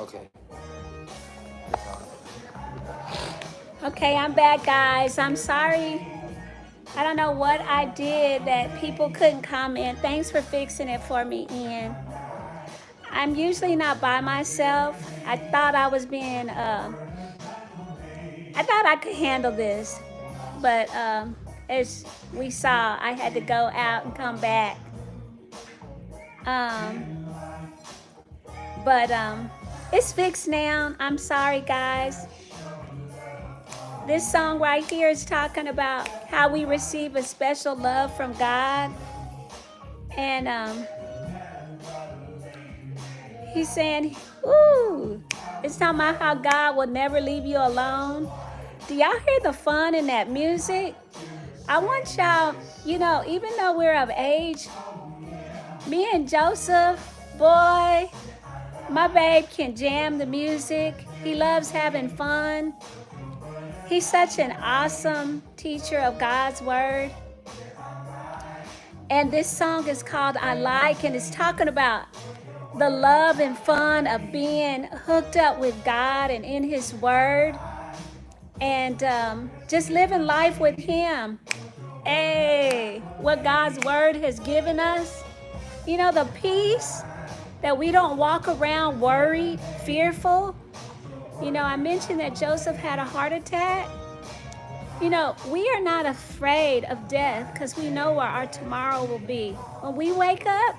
Okay. Okay, I'm back, guys. I'm sorry. I don't know what I did that people couldn't comment. Thanks for fixing it for me, Ian. I'm usually not by myself. I thought I was being, I thought I could handle this. But as we saw, I had to go out and come back. Um, but it's fixed now. I'm sorry, guys. This song right here is talking about how we receive a special love from God. And he's saying, ooh, it's talking about how God will never leave you alone. Do y'all hear the fun in that music? I want y'all, even though we're of age, me and Joseph, boy, my babe can jam the music. He loves having fun. He's such an awesome teacher of God's word. And this song is called I Like, and it's talking about the love and fun of being hooked up with God and in his word, and just living life with him. Hey, what God's word has given us. The peace that we don't walk around worried, fearful. I mentioned that Joseph had a heart attack. We are not afraid of death because we know where our tomorrow will be. When we wake up,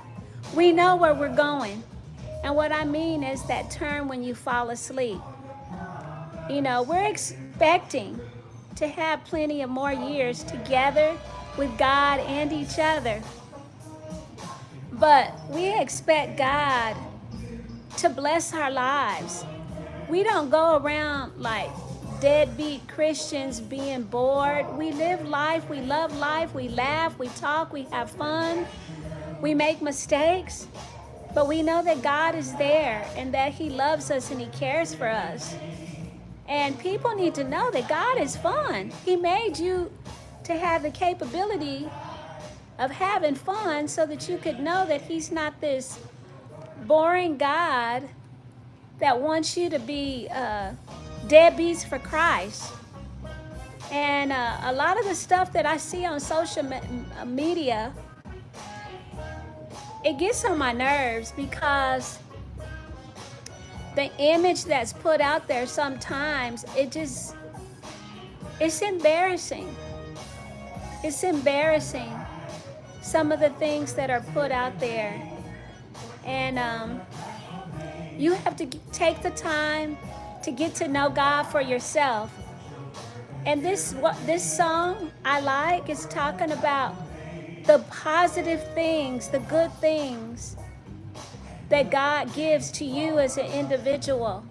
we know where we're going. And what I mean is that turn when you fall asleep. We're expecting to have plenty of more years together with God and each other. But we expect God to bless our lives. We don't go around like deadbeat Christians being bored. We live life, we love life, we laugh, we talk, we have fun, we make mistakes, but we know that God is there and that he loves us and he cares for us. And people need to know that God is fun. He made you to have the capability of having fun so that you could know that he's not this boring God that wants you to be deadbeats for Christ. And a lot of the stuff that I see on social media, it gets on my nerves because the image that's put out there sometimes, it's embarrassing. It's embarrassing, some of the things that are put out there. And you have to take the time to get to know God for yourself. And this song I like is talking about the positive things, the good things that God gives to you as an individual.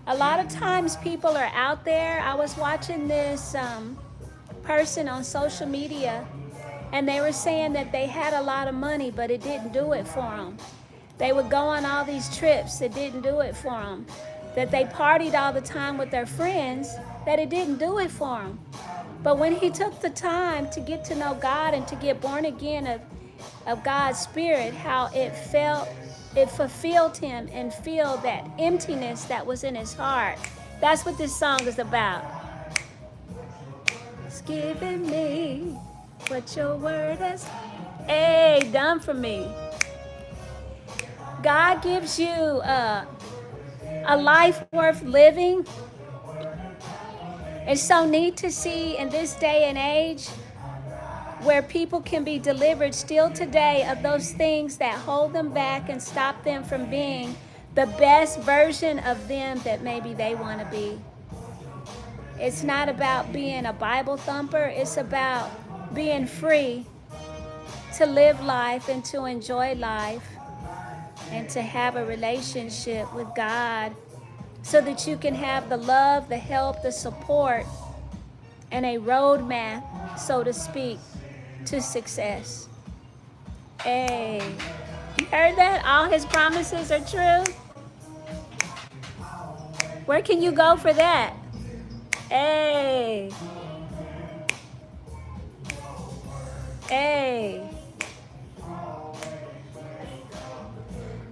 A lot of times people are out there. I was watching this person on social media, and they were saying that they had a lot of money, but it didn't do it for them. They would go on all these trips, it didn't do it for them. That they partied all the time with their friends, that it didn't do it for them. But when he took the time to get to know God and to get born again of God's Spirit, how it fulfilled him and feel that emptiness that was in his heart. That's what this song is about. It's giving me what your word has, done for me. God gives you a life worth living. It's so neat to see in this day and age where people can be delivered still today of those things that hold them back and stop them from being the best version of them that maybe they want to be. It's not about being a Bible thumper. It's about being free to live life and to enjoy life and to have a relationship with God so that you can have the love, the help, the support, and a roadmap, so to speak, to success. Hey, you heard that? All his promises are true. Where can you go for that? Hey. Hey.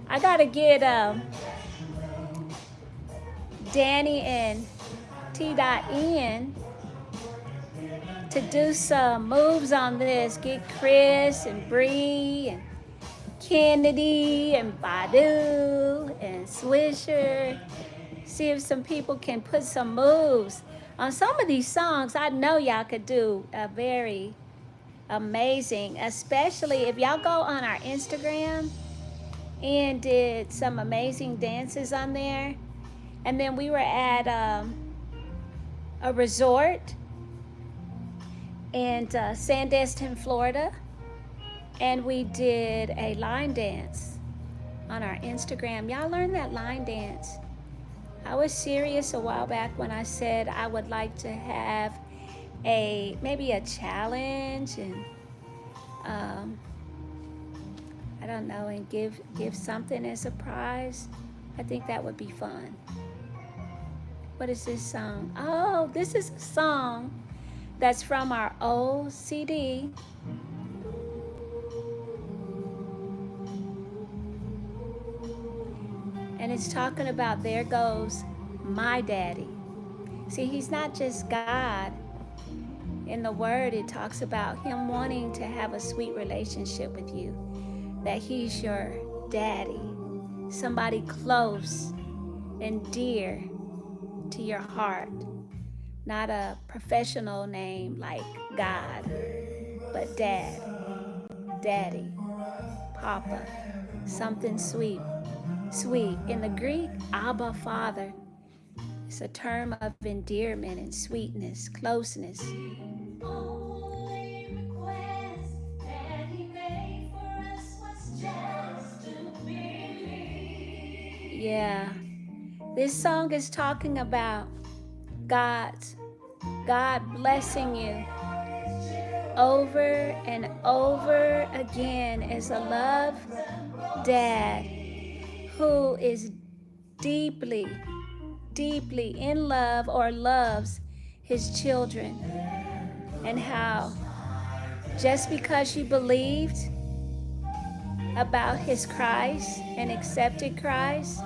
I gotta get Danny and T.Ian to do some moves on this. Get Chris and Bree and Kennedy and Badu and Swisher. See if some people can put some moves on some of these songs. I know y'all could do a very amazing, especially if y'all go on our Instagram and did some amazing dances on there. And then we were at a resort in Sandestin, Florida, and we did a line dance on our Instagram. Y'all learned that line dance. I was serious a while back when I said I would like to have maybe a challenge and I don't know, and give something as a prize. I think that would be fun. What is this song? Oh, this is a song that's from our old CD. And it's talking about there goes my daddy. See, he's not just God. In the word, it talks about him wanting to have a sweet relationship with you, that he's your daddy, somebody close and dear to your heart, not a professional name like God, but dad, daddy, papa, something sweet. Sweet. In the Greek, Abba, Father. It's a term of endearment and sweetness, closeness. Only request that he made for us was just to believe. Yeah. This song is talking about God blessing you over and over again as a love dad who is deeply, deeply in love or loves his children, and how just because you believed about his Christ and accepted Christ,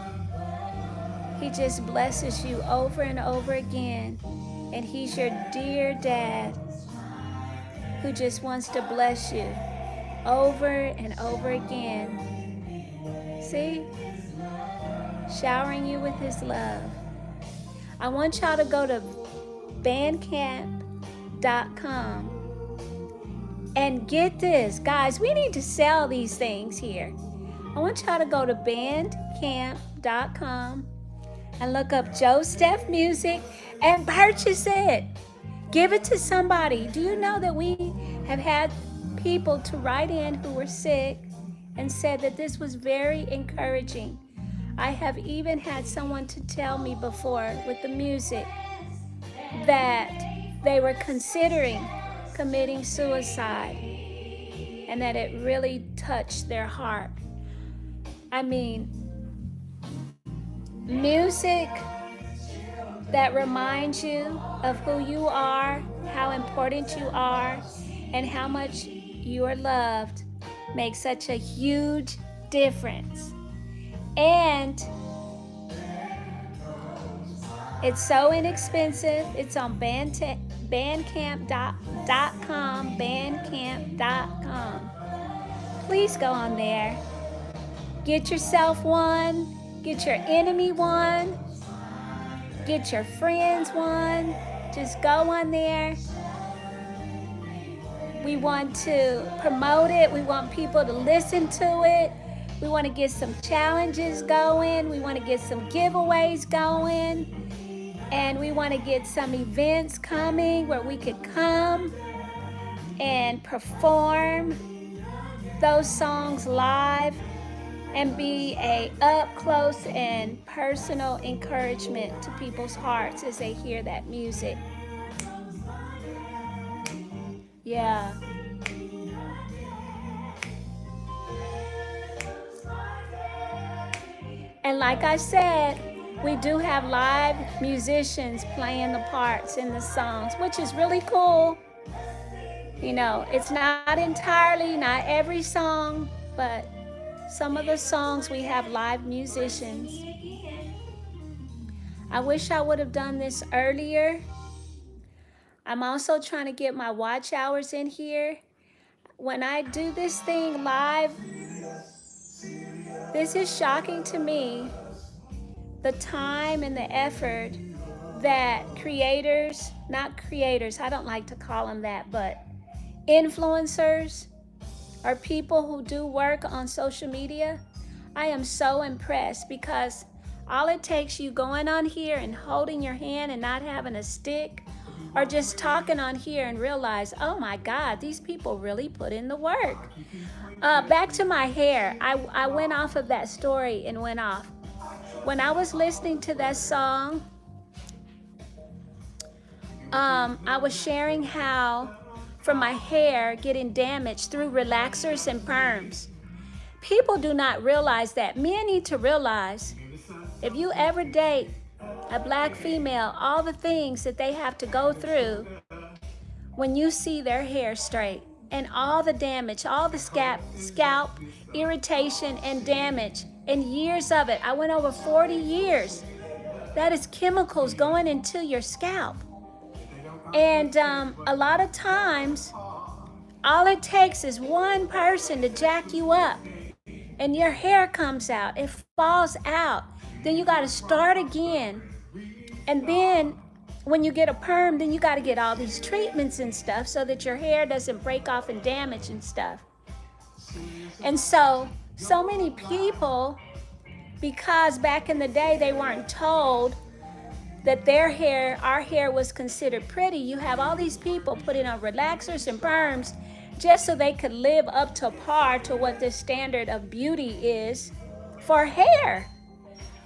he just blesses you over and over again. And he's your dear dad who just wants to bless you over and over again. See? Showering you with his love. I want y'all to go to bandcamp.com and get this. Guys, we need to sell these things here. I want y'all to go to bandcamp.com and look up Joe Steph Music and purchase it. Give it to somebody. Do you know that we have had people to write in who were sick and said that this was very encouraging? I have even had someone to tell me before with the music that they were considering committing suicide and that it really touched their heart. I mean, music that reminds you of who you are, how important you are, and how much you are loved makes such a huge difference. And it's so inexpensive. It's on bandcamp.com, bandcamp.com. Please go on there. Get yourself one. Get your enemy one. Get your friends one. Just go on there. We want to promote it. We want people to listen to it. We want to get some challenges going. We want to get some giveaways going. And we want to get some events coming where we could come and perform those songs live and be a up close and personal encouragement to people's hearts as they hear that music. Yeah. And like I said, we do have live musicians playing the parts in the songs, which is really cool. You know, it's not entirely, not every song, but some of the songs we have live musicians. I wish I would have done this earlier. I'm also trying to get my watch hours in here. When I do this thing live, this is shocking to me, the time and the effort that creators, not creators, I don't like to call them that, but influencers or people who do work on social media. I am so impressed because all it takes you going on here and holding your hand and not having a stick, or just talking on here and realize, oh my God, these people really put in the work. Back to my hair. I went off of that story and went off. When I was listening to that song, I was sharing how from my hair getting damaged through relaxers and perms. People do not realize that. Men need to realize, if you ever date a black female, all the things that they have to go through when you see their hair straight, and all the damage, all the scalp irritation and damage, and years of it. I went over 40 years. That is chemicals going into your scalp. And a lot of times, all it takes is one person to jack you up and your hair comes out, it falls out. Then you got to start again. And then when you get a perm, then you got to get all these treatments and stuff so that your hair doesn't break off and damage and stuff. And so many people, because back in the day they weren't told that their hair, our hair was considered pretty, you have all these people putting on relaxers and perms just so they could live up to par to what the standard of beauty is for hair.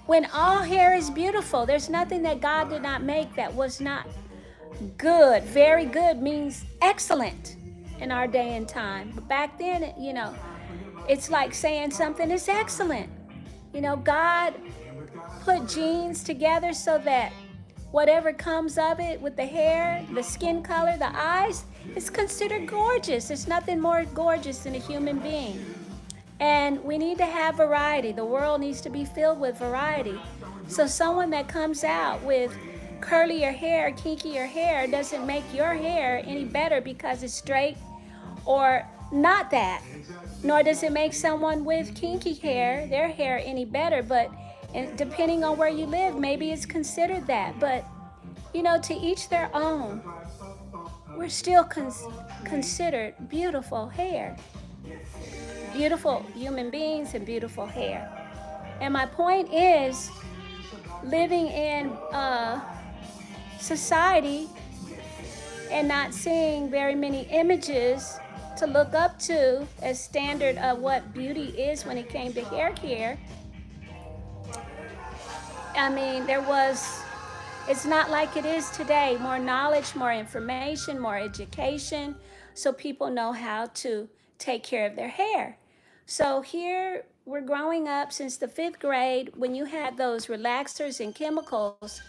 When all hair is beautiful, there's nothing that God did not make that was not good. Very good means excellent in our day and time. But back then, it's like saying something is excellent. God put genes together so that whatever comes of it with the hair, the skin color, the eyes, is considered gorgeous. There's nothing more gorgeous than a human being. And we need to have variety. The world needs to be filled with variety. So someone that comes out with curlier hair, kinkier hair, doesn't make your hair any better because it's straight or not that. Nor does it make someone with kinky hair, their hair, any better. But depending on where you live, maybe it's considered that. But, to each their own. We're still considered beautiful hair. Beautiful human beings and beautiful hair. And my point is, living in a society and not seeing very many images to look up to as standard of what beauty is when it came to hair care. I mean, it's not like it is today. More knowledge, more information, more education, so people know how to take care of their hair. So here we're growing up since the 5th grade when you had those relaxers and chemicals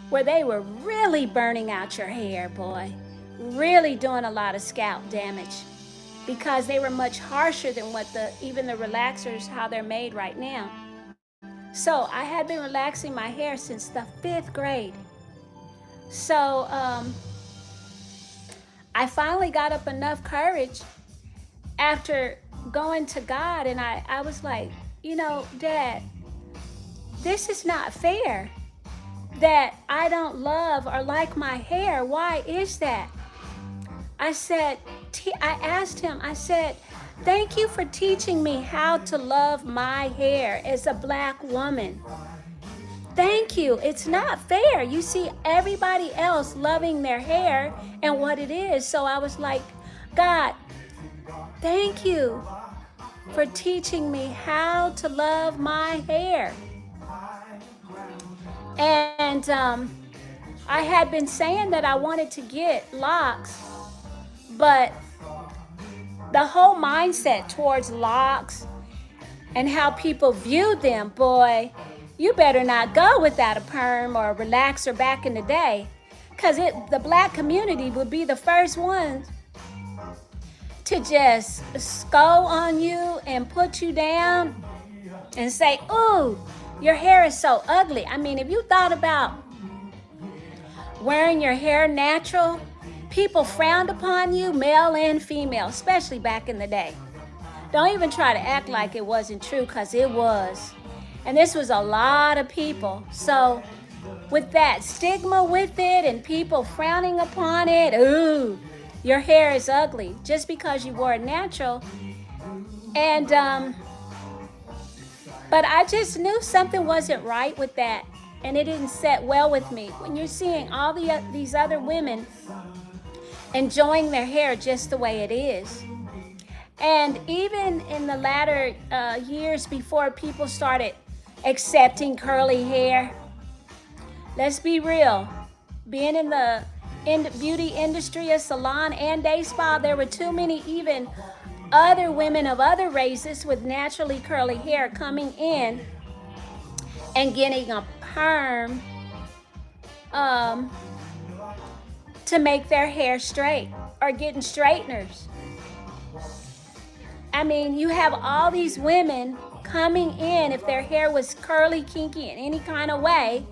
where they were really burning out your hair, boy. Really doing a lot of scalp damage because they were much harsher than what even the relaxers, how they're made right now. So I had been relaxing my hair since the 5th grade. So I finally got up enough courage after going to God, and I was like, Dad, this is not fair that I don't love or like my hair. Why is that? I asked him, I said, thank you for teaching me how to love my hair as a black woman. Thank you. It's not fair. You see everybody else loving their hair and what it is. So I was like, God, thank you for teaching me how to love my hair. And I had been saying that I wanted to get locks, but the whole mindset towards locks and how people viewed them, boy, you better not go without a perm or a relaxer back in the day, because the black community would be the first ones to just scold on you and put you down and say, ooh, your hair is so ugly. I mean, if you thought about wearing your hair natural, people frowned upon you, male and female, especially back in the day. Don't even try to act like it wasn't true, because it was. And this was a lot of people. So with that stigma with it and people frowning upon it, ooh, your hair is ugly just because you wore it natural. And but I just knew something wasn't right with that, and it didn't set well with me. When you're seeing all these other women enjoying their hair just the way it is. And even in the latter years before people started accepting curly hair, let's be real, being in the beauty industry, a salon and day spa, there were too many even other women of other races with naturally curly hair coming in and getting a perm to make their hair straight, or getting straighteners. I mean, you have all these women coming in if their hair was curly, kinky in any kind of way,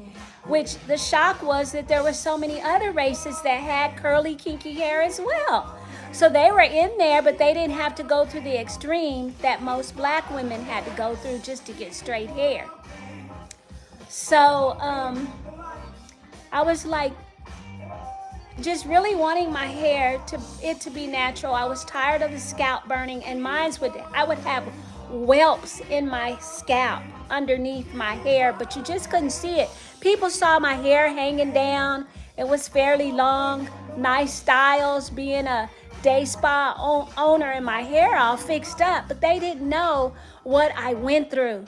which the shock was that there were so many other races that had curly, kinky hair as well. So they were in there, but they didn't have to go through the extreme that most black women had to go through just to get straight hair. So I was like, just really wanting my hair to be natural. I was tired of the scalp burning, and I would have whelps in my scalp underneath my hair, but you just couldn't see it. People saw my hair hanging down. It was fairly long, nice styles, being a day spa owner, and my hair all fixed up, but they didn't know what I went through.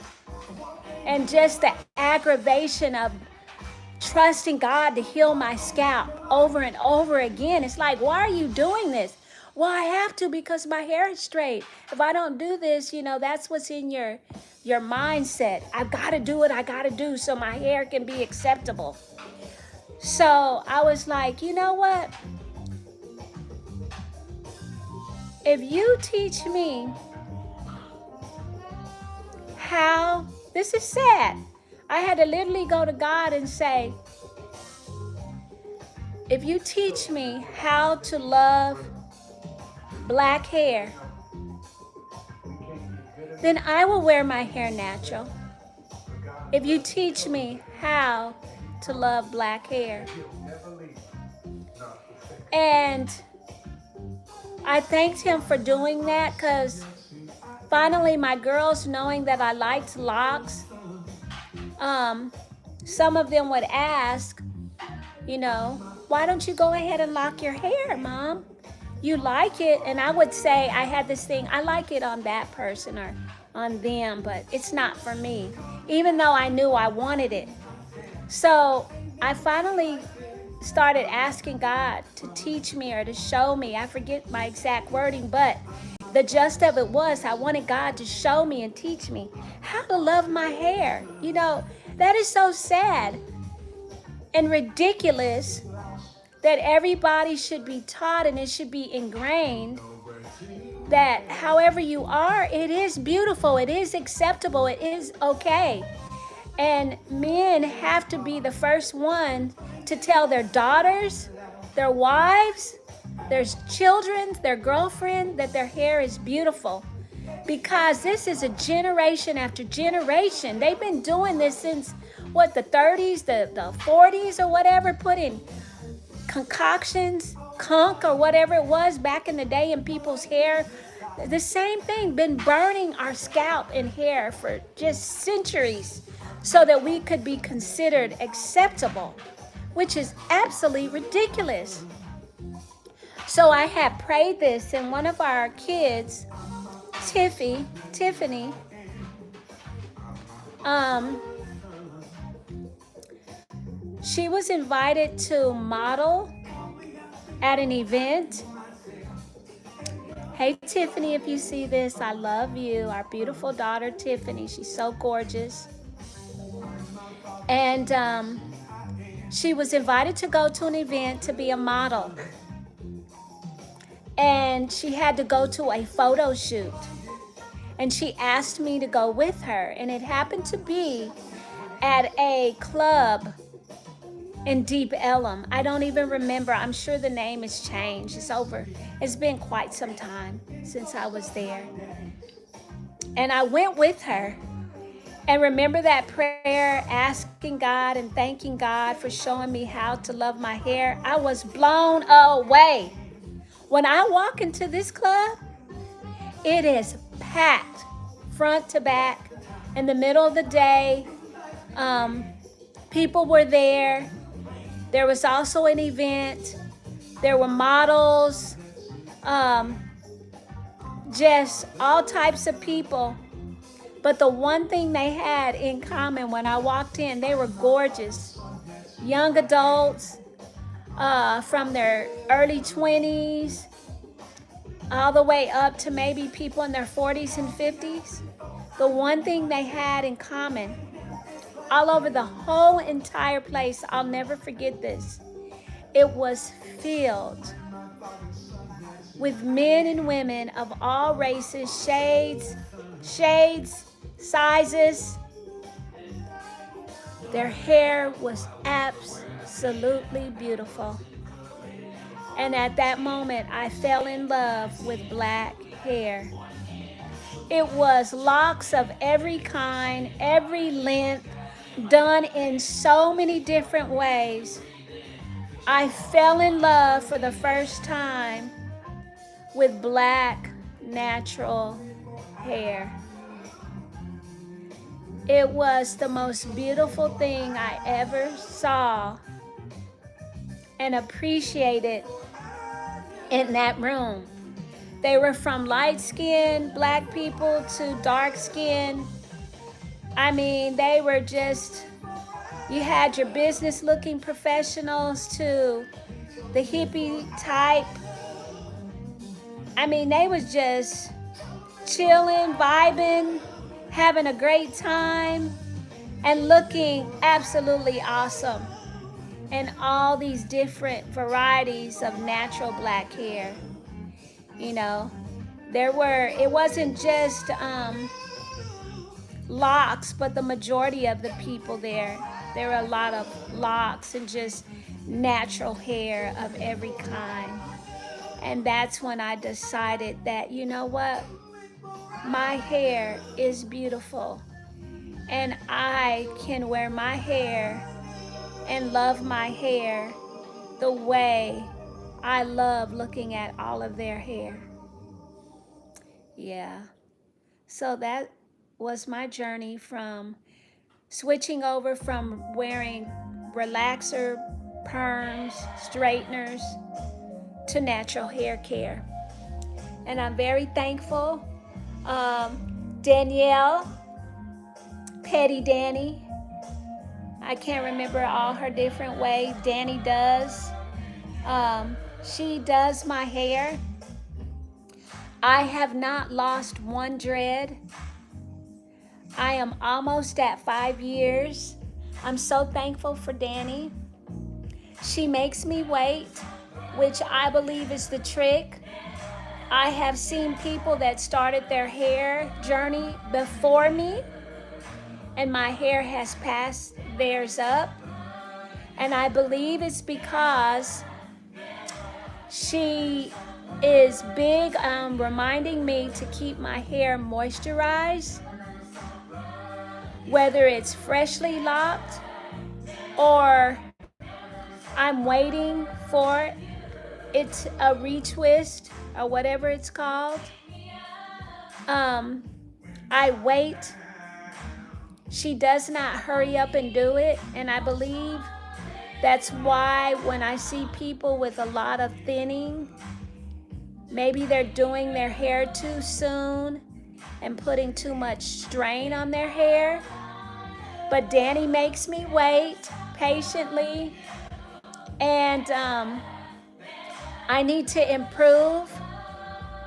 And just the aggravation of trusting God to heal my scalp over and over again. It's like, why are you doing this? Well, I have to because my hair is straight. If I don't do this, that's what's in your mindset. I've got to do what I got to do so my hair can be acceptable. So I was like, you know what? If you teach me how, this is sad. I had to literally go to God and say, if you teach me how to love black hair, then I will wear my hair natural. If you teach me how to love black hair. And I thanked him for doing that, because finally my girls, knowing that I liked locks, some of them would ask, why don't you go ahead and lock your hair, Mom? You like it. And I would say, I had this thing, I like it on that person or on them, but it's not for me, even though I knew I wanted it. So I finally started asking God to teach me or to show me. I forget my exact wording, but the gist of it was I wanted God to show me and teach me how to love my hair. That is so sad and ridiculous that everybody should be taught, and it should be ingrained that however you are, it is beautiful, it is acceptable, it is okay. And men have to be the first one to tell their daughters, their wives, their children, their girlfriend that their hair is beautiful. Because this is a generation after generation. They've been doing this since, the 30s, the 40s or whatever, putting concoctions, conch or whatever it was back in the day in people's hair. The same thing, been burning our scalp and hair for just centuries so that we could be considered acceptable, which is absolutely ridiculous. So I had prayed this, and one of our kids, Tiffany, she was invited to model at an event. Hey, Tiffany, if you see this, I love you. Our beautiful daughter, Tiffany, she's so gorgeous. And she was invited to go to an event to be a model. And she had to go to a photo shoot. And she asked me to go with her. And it happened to be at a club in Deep Ellum. I don't even remember. I'm sure the name has changed. It's over. It's been quite some time since I was there. And I went with her. And remember that prayer, asking God and thanking God for showing me how to love my hair? I was blown away. When I walk into this club, it is packed front to back. In the middle of the day, people were there. There was also an event. There were models, just all types of people. But the one thing they had in common when I walked in, they were gorgeous. Young adults from their early 20s all the way up to maybe people in their 40s and 50s. The one thing they had in common all over the whole entire place, I'll never forget this, it was filled with men and women of all races, shades, sizes. Their hair was absolutely beautiful. And at that moment, I fell in love with black hair. It was locks of every kind, every length, done in so many different ways. I fell in love for the first time with black, natural hair. It was the most beautiful thing I ever saw and appreciated in that room. They were from light-skinned black people to dark-skinned. I mean, they were just, you had your business-looking professionals to the hippie type. I mean, they was just chilling, vibing, having a great time, and looking absolutely awesome in all these different varieties of natural black hair. You know, it wasn't just locks, but the majority of the people there were a lot of locks and just natural hair of every kind. And that's when I decided that, you know what? My hair is beautiful, and I can wear my hair and love my hair the way I love looking at all of their hair. Yeah. So that was my journey from switching over from wearing relaxer, perms, straighteners to natural hair care. And I'm very thankful. Danielle, Petty Danny, I can't remember all her different ways Danny does. She does my hair. I have not lost one dread. I am almost at 5 years. I'm so thankful for Danny. She makes me wait, which I believe is the trick. I have seen people that started their hair journey before me, and my hair has passed theirs up. And I believe it's because she is big on reminding me to keep my hair moisturized, whether it's freshly locked or I'm waiting for it a retwist or whatever it's called. I wait. She does not hurry up and do it, and I believe that's why when I see people with a lot of thinning, maybe they're doing their hair too soon and putting too much strain on their hair. But Danny makes me wait patiently, and I need to improve.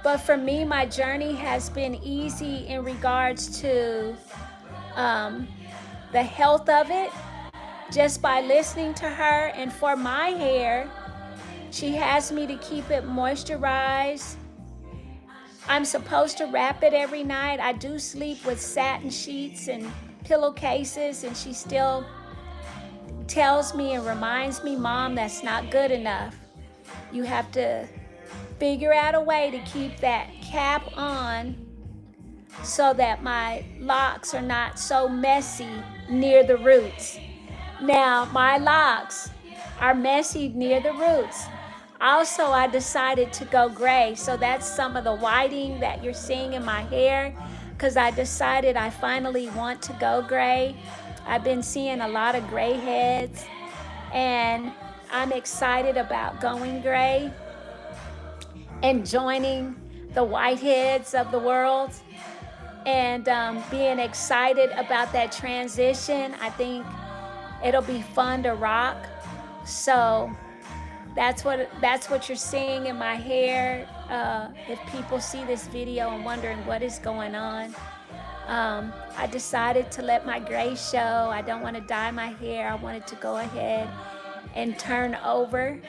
But for me, my journey has been easy in regards to the health of it, just by listening to her. And for my hair, she has me to keep it moisturized. I'm supposed to wrap it every night. I do sleep with satin sheets and pillowcases, and she still tells me and reminds me, Mom, that's not good enough. You have to figure out a way to keep that cap on so that my locks are not so messy near the roots. Now, my locks are messy near the roots. Also, I decided to go gray. So that's some of the whiting that you're seeing in my hair, because I decided I finally want to go gray. I've been seeing a lot of gray heads, and I'm excited about going gray and joining the whiteheads of the world, and being excited about that transition. I think it'll be fun to rock. So that's what you're seeing in my hair. If people see this video and wondering what is going on, I decided to let my gray show. I don't want to dye my hair. I wanted to go ahead and turn over.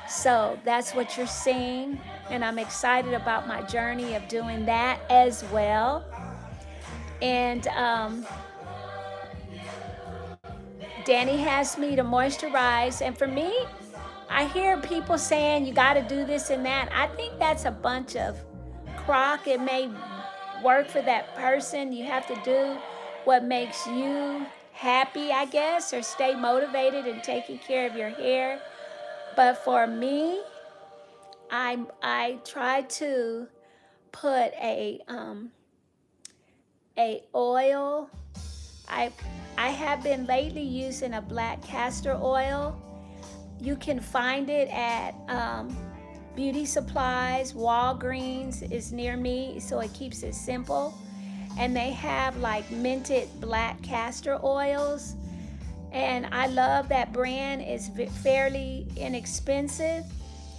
So that's what you're seeing, and I'm excited about my journey of doing that as well. And Danny has me to moisturize, and for me, I hear people saying you got to do this and that. I think that's a bunch of crock. It may work for that person. You have to do what makes you happy, I guess, or stay motivated and taking care of your hair. But for me, I try to put a oil. I have been lately using a black castor oil. You can find it at beauty supplies. Walgreens is near me, so it keeps it simple. And they have like minted black castor oils. And I love that brand. It's fairly inexpensive.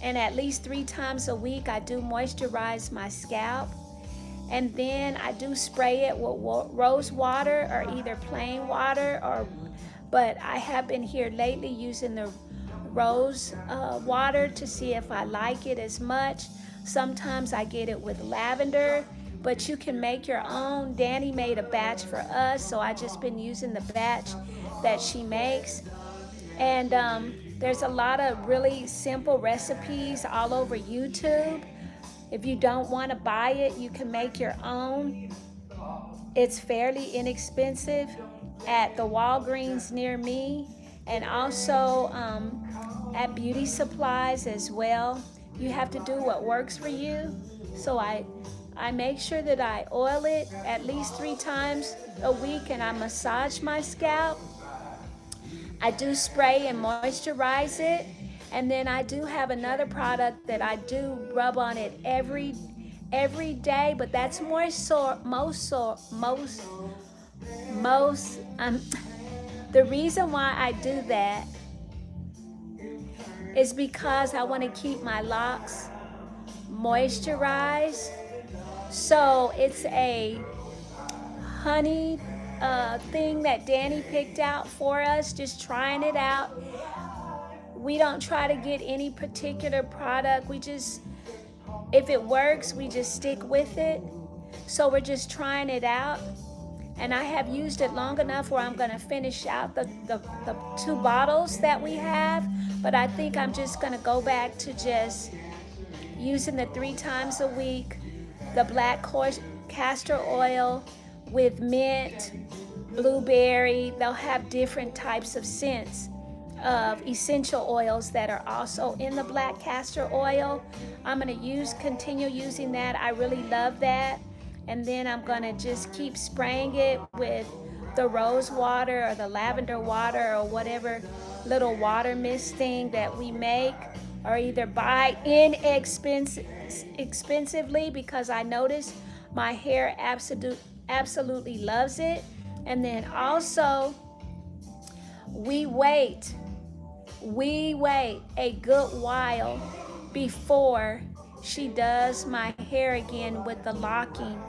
And at least 3 times a week, I do moisturize my scalp. And then I do spray it with rose water or either plain water, but I have been here lately using the rose water to see if I like it as much. Sometimes I get it with lavender, but you can make your own. Danny made a batch for us, so I just been using the batch that she makes. And there's a lot of really simple recipes all over YouTube. If you don't want to buy it, you can make your own. It's fairly inexpensive at the Walgreens near me, and also at beauty supplies as well. You have to do what works for you. So I make sure that I oil it at least 3 times a week, and I massage my scalp. I do spray and moisturize it. And then I do have another product that I do rub on it every day, but that's the reason why I do that is because I want to keep my locks moisturized. So it's a honey thing that Danny picked out for us, just trying it out. We don't try to get any particular product. We just, if it works, we just stick with it. So we're just trying it out. And I have used it long enough where I'm gonna finish out the 2 bottles that we have. But I think I'm just gonna go back to just using the 3 times a week, the black castor oil with mint, blueberry. They'll have different types of scents of essential oils that are also in the black castor oil. I'm going to continue using that. I really love that. And then I'm going to just keep spraying it with the rose water or the lavender water or whatever little water mist thing that we make, or either buy inexpensively, because I notice my hair absolutely loves it. And then also we wait a good while before she does my hair again with the locking,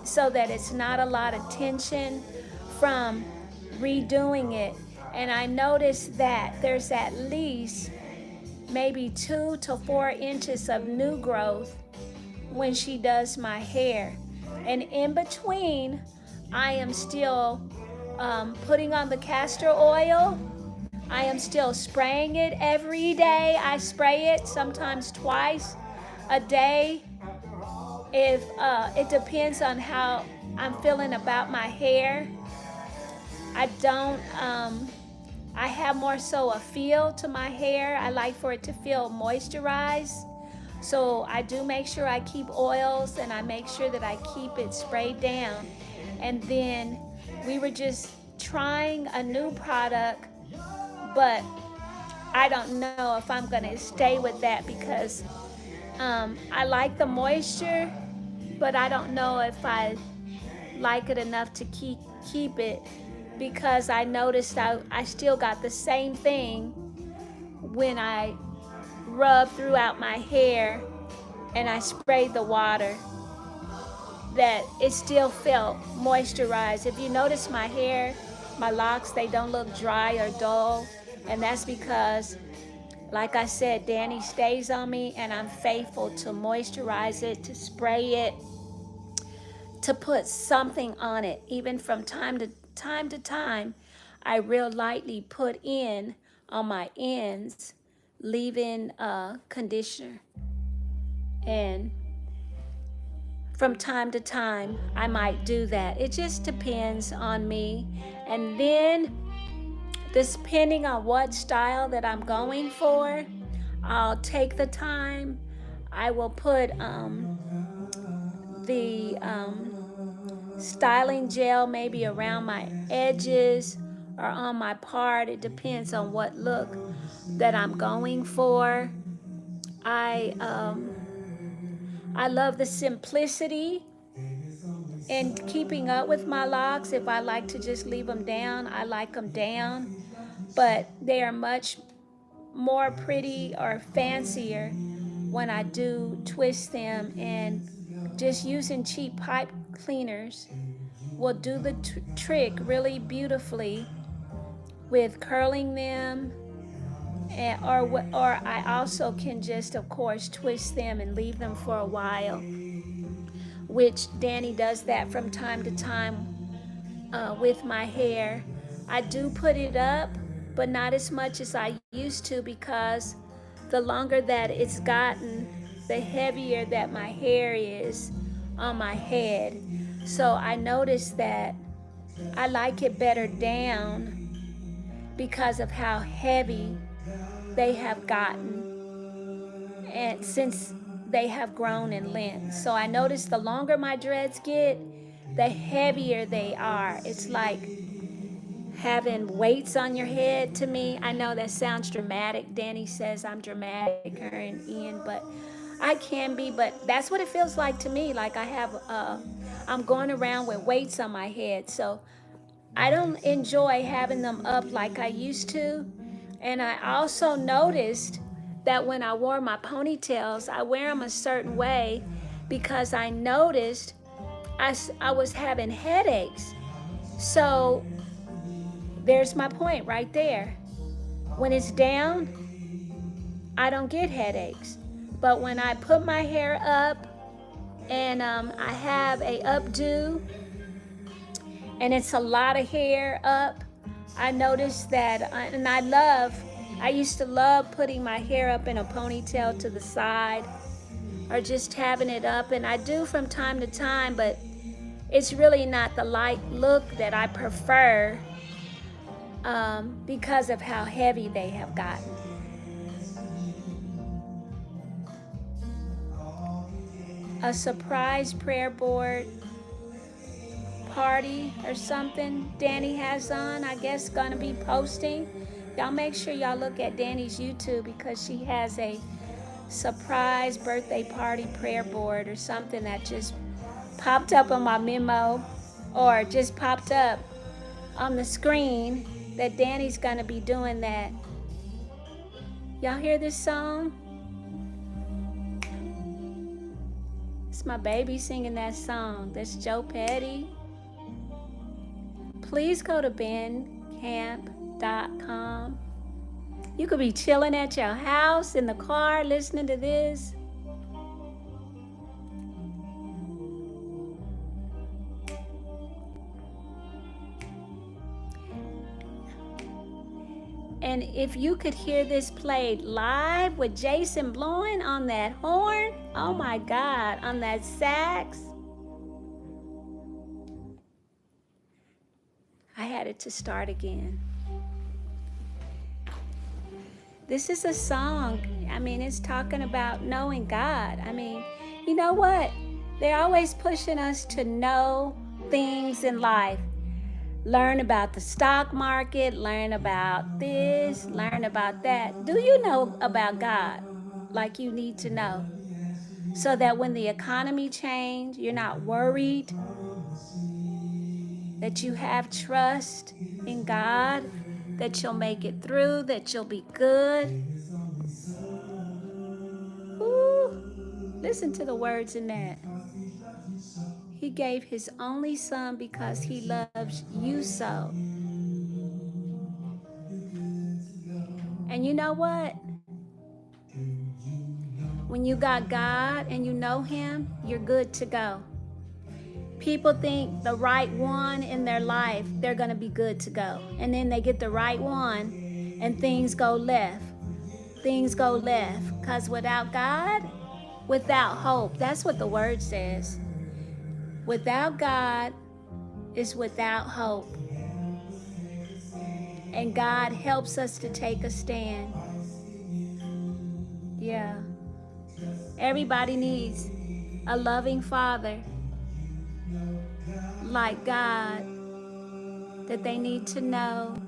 so that it's not a lot of tension from redoing it. And I noticed that there's at least maybe 2 to 4 inches of new growth when she does my hair. And in between, I am still putting on the castor oil, I am still spraying it every day. I spray it sometimes twice a day. If it depends on how I'm feeling about my hair. I don't, I have more so a feel to my hair. I like for it to feel moisturized. So I do make sure I keep oils, and I make sure that I keep it sprayed down. And then we were just trying a new product, but I don't know if I'm gonna stay with that because I like the moisture, but I don't know if I like it enough to keep it, because I noticed I still got the same thing when I rub throughout my hair and I sprayed the water, that it still felt moisturized. If you notice my hair, my locks, they don't look dry or dull, and that's because, like I said, Danny stays on me, and I'm faithful to moisturize it, to spray it, to put something on it. Even from time to time, I real lightly put in on my ends leave-in conditioner. And from time to time, I might do that. It just depends on me. And then, depending on what style that I'm going for, I'll take the time. I will put the styling gel maybe around my edges or on my part. It depends on what look that I'm going for. I love the simplicity in keeping up with my locks. If I like to just leave them down, I like them down, but they are much more pretty or fancier when I do twist them, and just using cheap pipe cleaners will do the trick really beautifully with curling them, and, or I also can just, of course, twist them and leave them for a while, which Danny does that from time to time with my hair. I do put it up, but not as much as I used to, because the longer that it's gotten, the heavier that my hair is on my head. So I noticed that I like it better down because of how heavy they have gotten, and since they have grown in length. So I noticed the longer my dreads get, the heavier they are. It's like having weights on your head to me. I know that sounds dramatic. Danny says I'm dramatic, her and Ian, but I can be, but that's what it feels like to me. Like I'm going around with weights on my head. So I don't enjoy having them up like I used to. And I also noticed that when I wore my ponytails, I wear them a certain way because I noticed I was having headaches. So there's my point right there. When it's down, I don't get headaches. But when I put my hair up and I have a updo and it's a lot of hair up, I noticed that, and I used to love putting my hair up in a ponytail to the side or just having it up, and I do from time to time, but it's really not the light look that I prefer because of how heavy they have gotten. A surprise prayer board party or something Danny has on, I guess, gonna be posting. Y'all make sure y'all look at Danny's YouTube, because she has a surprise birthday party prayer board or something that just popped up on my memo, or just popped up on the screen, that Danny's gonna be doing that. Y'all hear this song? It's my baby singing that song. That's Joe Petty. Please go to bandcamp.com. You could be chilling at your house, in the car, listening to this. And if you could hear this played live with Jason blowing on that horn, oh my God, on that sax, I had it to start again. This is a song, I mean, it's talking about knowing God. I mean, you know what? They're always pushing us to know things in life. Learn about the stock market, learn about this, learn about that. Do you know about God like you need to know? So that when the economy changes, you're not worried, that you have trust in God, that you'll make it through, that you'll be good. Ooh, listen to the words in that. He gave his only son because he loves you so. And you know what? When you got God and you know him, you're good to go. People think the right one in their life, they're going to be good to go. And then they get the right one and things go left. Things go left. Because without God, without hope. That's what the word says. Without God is without hope. And God helps us to take a stand. Yeah. Everybody needs a loving Father like God that they need to know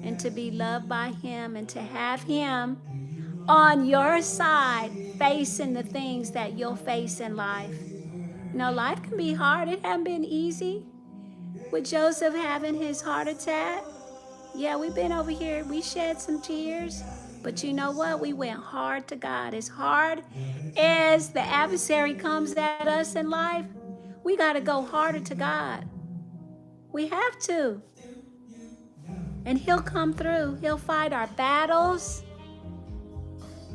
and to be loved by him and to have him on your side facing the things that you'll face in life. You know, life can be hard. It hasn't been easy. With Joseph having his heart attack, yeah, we've been over here. We shed some tears. But you know what? We went hard to God. As hard as the adversary comes at us in life, we got to go harder to God. We have to. And he'll come through. He'll fight our battles.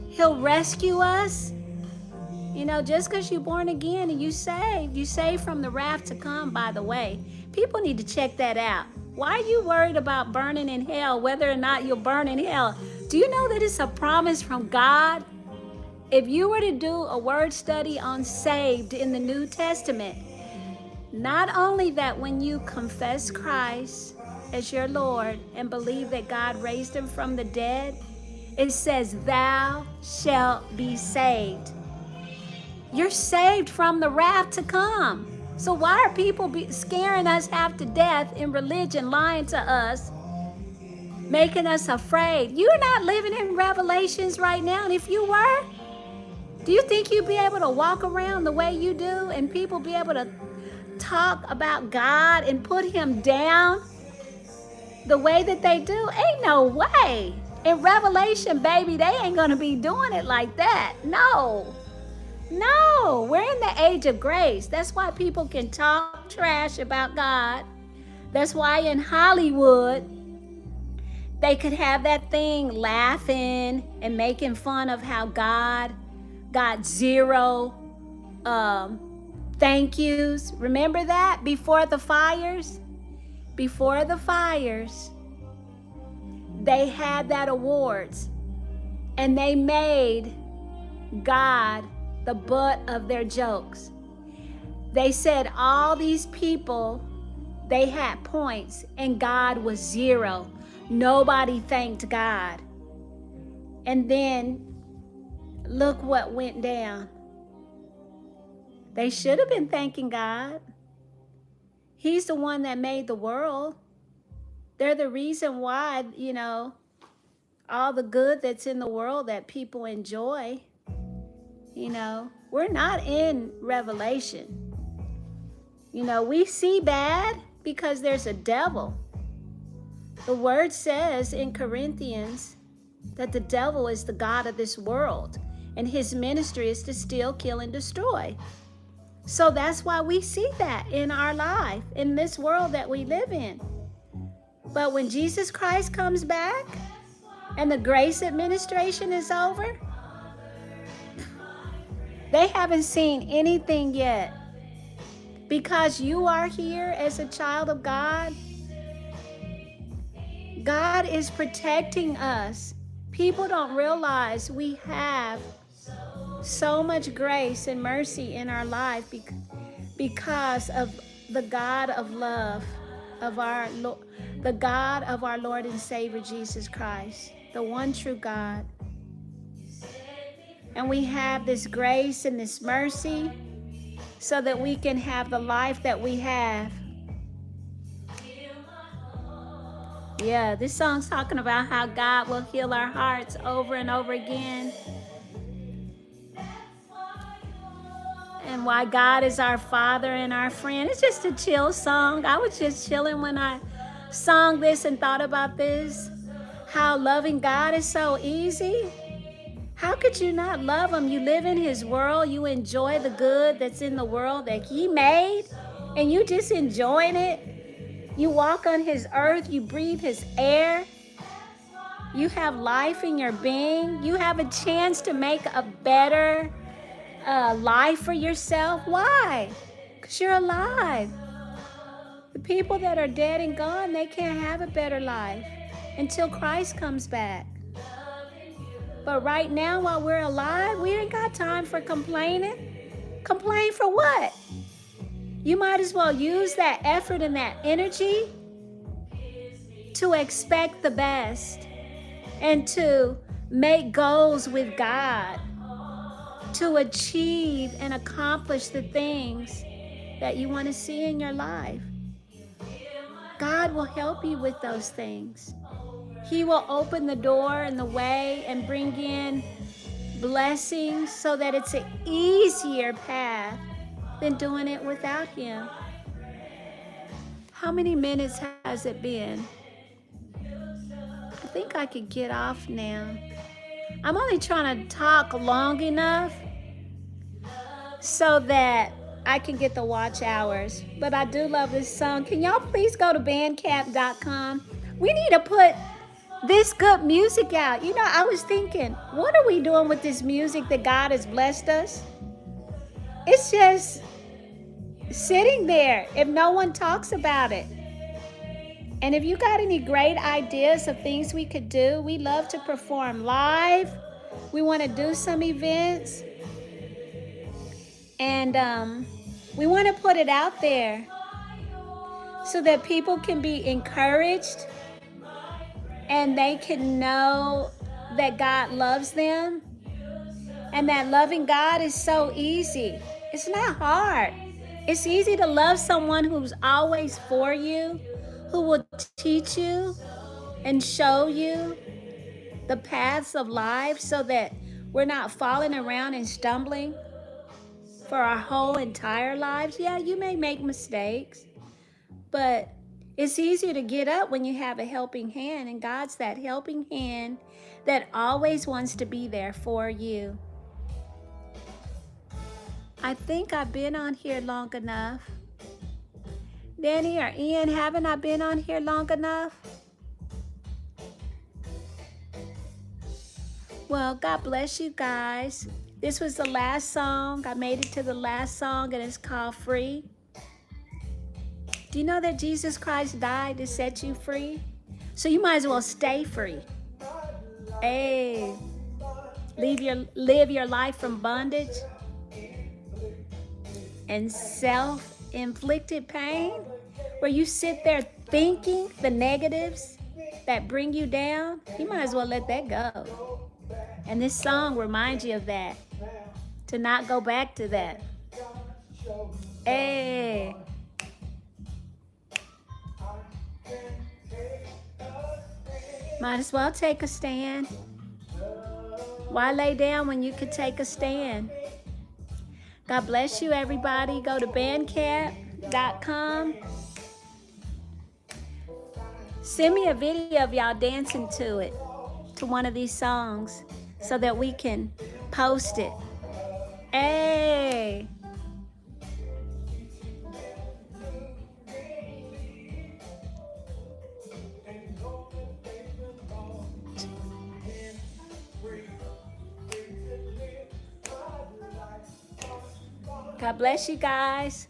He'll rescue us. You know, just because you're born again and you saved from the wrath to come, by the way. People need to check that out. Why are you worried about burning in hell, whether or not you'll burn in hell? Do you know that it's a promise from God? If you were to do a word study on saved in the New Testament, not only that when you confess Christ as your Lord and believe that God raised him from the dead, it says, thou shalt be saved. You're saved from the wrath to come. So why are people scaring us half to death in religion, lying to us, making us afraid? You're not living in Revelations right now. And if you were, do you think you'd be able to walk around the way you do and people be able to talk about God and put him down the way that they do? Ain't no way. In Revelation, baby, they ain't going to be doing it like that. No, we're in the age of grace. That's why people can talk trash about God. That's why in Hollywood, they could have that thing laughing and making fun of how God got zero thank yous. Remember that before the fires? Before the fires, they had that awards and they made God the butt of their jokes. They said all these people, they had points and God was zero. Nobody thanked God. And then look what went down. They should have been thanking God. He's the one that made the world. They're the reason why, you know, all the good that's in the world that people enjoy. You know, we're not in Revelation. You know, we see bad because there's a devil. The word says in Corinthians that the devil is the god of this world and his ministry is to steal, kill, and destroy. So that's why we see that in our life, in this world that we live in. But when Jesus Christ comes back and the grace administration is over, they haven't seen anything yet. Because you are here as a child of God, God is protecting us. People don't realize we have so much grace and mercy in our life because of the God of love, the God of our Lord and Savior Jesus Christ, the one true God. And we have this grace and this mercy so that we can have the life that we have. Yeah, this song's talking about how God will heal our hearts over and over again. And why God is our Father and our friend. It's just a chill song. I was just chilling when I sung this and thought about this. How loving God is so easy. How could you not love him? You live in his world. You enjoy the good that's in the world that he made. And you just enjoying it. You walk on his earth. You breathe his air. You have life in your being. You have a chance to make a better life for yourself. Why? Because you're alive. The people that are dead and gone, they can't have a better life until Christ comes back. But right now, while we're alive, we ain't got time for complaining. Complain for what? You might as well use that effort and that energy to expect the best and to make goals with God, to achieve and accomplish the things that you want to see in your life. God will help you with those things. He will open the door and the way and bring in blessings so that it's an easier path than doing it without him. How many minutes has it been? I think I could get off now. I'm only trying to talk long enough so that I can get the watch hours. But I do love this song. Can y'all please go to bandcamp.com? We need to put this good music out. You know, I was thinking, what are we doing with this music that God has blessed us? It's just sitting there if no one talks about it. And if you got any great ideas of things we could do, we love to perform live. We want to do some events. And we want to put it out there so that people can be encouraged and they can know that God loves them and that loving God is so easy. It's not hard. It's easy to love someone who's always for you, who will teach you and show you the paths of life so that we're not falling around and stumbling for our whole entire lives. Yeah, you may make mistakes, but it's easier to get up when you have a helping hand, and God's that helping hand that always wants to be there for you. I think I've been on here long enough. Danny or Ian, haven't I been on here long enough? Well, God bless you guys. This was the last song. I made it to the last song, and it's called Free. Do you know that Jesus Christ died to set you free? So you might as well stay free. Hey, live your life from bondage and self-inflicted pain, where you sit there thinking the negatives that bring you down. You might as well let that go. And this song reminds you of that, to not go back to that. Hey. Might as well take a stand. Why lay down when you could take a stand? God bless you, everybody. Go to bandcamp.com. Send me a video of y'all dancing to it, to one of these songs, so that we can post it. Hey. God bless you guys.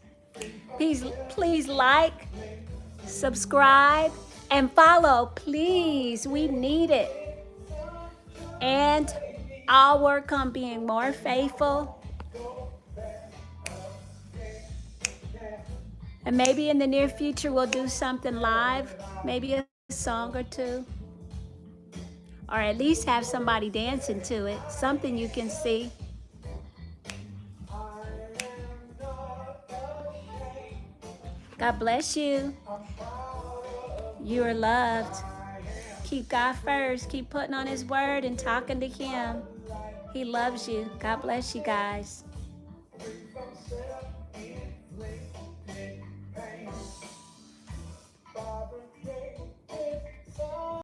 Please like, subscribe, And follow, please. We need it. And I'll work on being more faithful. And maybe in the near future, we'll do something live, maybe a song or two. Or at least have somebody dancing to it, something you can see. God bless you. You are loved. Keep God first. Keep putting on His word and talking to Him. He loves you. God bless you guys.